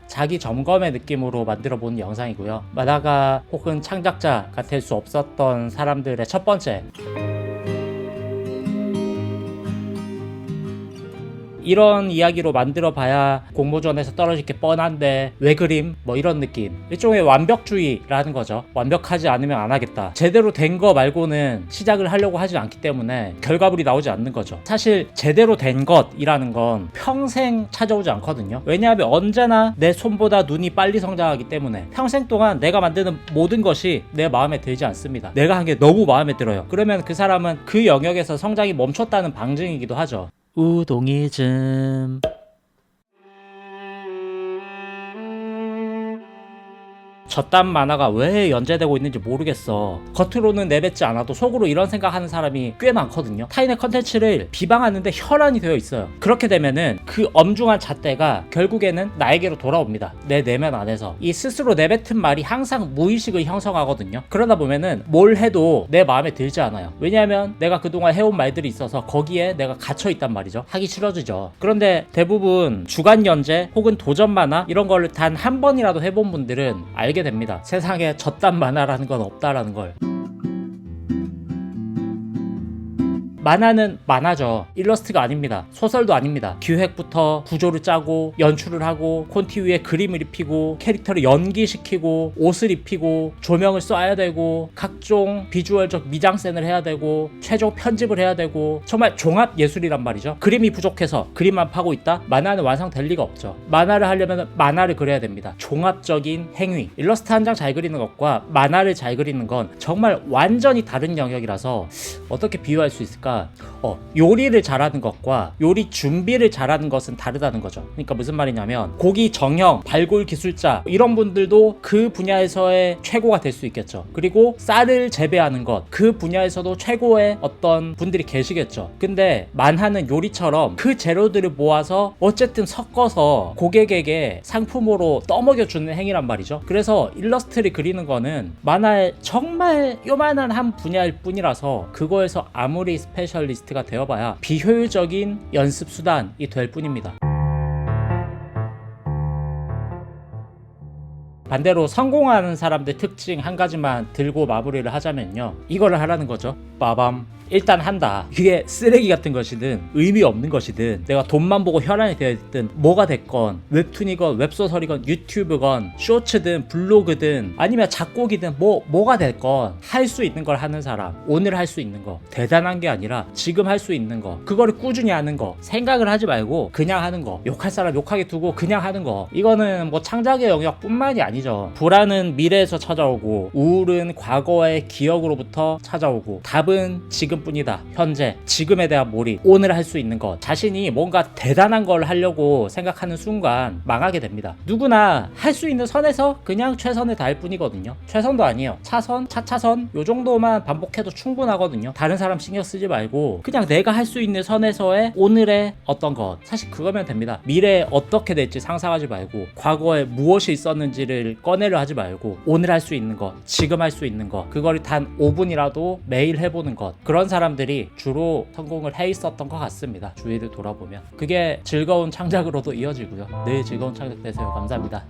자기 점검의 느낌으로 만들어 보는 영상이고요. 만화가 혹은 창작자가 될 수 없었던 사람들의 첫 번째, 이런 이야기로 만들어 봐야 공모전에서 떨어질 게 뻔한데 왜 그림? 뭐 이런 느낌. 일종의 완벽주의라는 거죠. 완벽하지 않으면 안 하겠다. 제대로 된 거 말고는 시작을 하려고 하지 않기 때문에 결과물이 나오지 않는 거죠. 사실 제대로 된 것이라는 건 평생 찾아오지 않거든요. 왜냐하면 언제나 내 손보다 눈이 빨리 성장하기 때문에 평생 동안 내가 만드는 모든 것이 내 마음에 들지 않습니다. 내가 한 게 너무 마음에 들어요. 그러면 그 사람은 그 영역에서 성장이 멈췄다는 방증이기도 하죠. 우동이즘. 저딴 만화가 왜 연재되고 있는지 모르겠어. 겉으로는 내뱉지 않아도 속으로 이런 생각하는 사람이 꽤 많거든요. 타인의 컨텐츠를 비방하는데 혈안이 되어 있어요. 그렇게 되면은 그 엄중한 잣대가 결국에는 나에게로 돌아옵니다. 내 내면 안에서. 이 스스로 내뱉은 말이 항상 무의식을 형성하거든요. 그러다 보면은 뭘 해도 내 마음에 들지 않아요. 왜냐하면 내가 그동안 해온 말들이 있어서 거기에 내가 갇혀 있단 말이죠. 하기 싫어지죠. 그런데 대부분 주간 연재 혹은 도전 만화 이런 거를 단 한 번이라도 해본 분들은 알게 됩니다. 세상에 저딴 만화라는 건 없다라는 걸. 만화는 만화죠. 일러스트가 아닙니다. 소설도 아닙니다. 기획부터 구조를 짜고 연출을 하고 콘티 위에 그림을 입히고 캐릭터를 연기시키고 옷을 입히고 조명을 쏴야 되고 각종 비주얼적 미장센을 해야 되고 최종 편집을 해야 되고 정말 종합 예술이란 말이죠. 그림이 부족해서 그림만 파고 있다? 만화는 완성될 리가 없죠. 만화를 하려면 만화를 그려야 됩니다. 종합적인 행위. 일러스트 한 장 잘 그리는 것과 만화를 잘 그리는 건 정말 완전히 다른 영역이라서 어떻게 비유할 수 있을까? 요리를 잘하는 것과 요리 준비를 잘하는 것은 다르다는 거죠. 그러니까 무슨 말이냐면 고기 정형, 발골 기술자 이런 분들도 그 분야에서의 최고가 될 수 있겠죠. 그리고 쌀을 재배하는 것, 그 분야에서도 최고의 어떤 분들이 계시겠죠. 근데 만화는 요리처럼 그 재료들을 모아서 어쨌든 섞어서 고객에게 상품으로 떠먹여주는 행위란 말이죠. 그래서 일러스트를 그리는 거는 만화의 정말 요만한 한 분야일 뿐이라서 그거에서 아무리 스페셜리스트가 되어봐야 비효율적인 연습 수단이 될 뿐입니다. 반대로 성공하는 사람들 특징 한 가지만 들고 마무리를 하자면요, 이거를 하라는 거죠. 빠밤. 일단 한다. 이게 쓰레기 같은 것이든 의미 없는 것이든 내가 돈만 보고 혈안이 되어 있든 뭐가 됐건 웹툰이건 웹소설이건 유튜브건 쇼츠든 블로그든 아니면 작곡이든 뭐가 됐건 할 수 있는 걸 하는 사람, 오늘 할 수 있는 거, 대단한 게 아니라 지금 할 수 있는 거, 그거를 꾸준히 하는 거, 생각을 하지 말고 그냥 하는 거, 욕할 사람 욕하게 두고 그냥 하는 거, 이거는 뭐 창작의 영역뿐만이 아니죠. 불안은 미래에서 찾아오고 우울은 과거의 기억으로부터 찾아오고 답은 지금 뿐이다. 현재, 지금에 대한 몰입, 오늘 할 수 있는 것. 자신이 뭔가 대단한 걸 하려고 생각하는 순간 망하게 됩니다. 누구나 할 수 있는 선에서 그냥 최선을 다할 뿐이거든요. 최선도 아니에요. 차선, 차차선 요 정도만 반복해도 충분하거든요. 다른 사람 신경 쓰지 말고 그냥 내가 할 수 있는 선에서의 오늘의 어떤 것, 사실 그거면 됩니다. 미래에 어떻게 될지 상상하지 말고 과거에 무엇이 있었는지를 꺼내려 하지 말고 오늘 할 수 있는 것, 지금 할 수 있는 것, 그거를 단 5분이라도 매일 해보는 것, 그런 사람들이 주로 성공을 해 있었던 것 같습니다. 주위를 돌아보면 그게 즐거운 창작으로도 이어지고요. 늘 즐거운 창작 되세요. 감사합니다.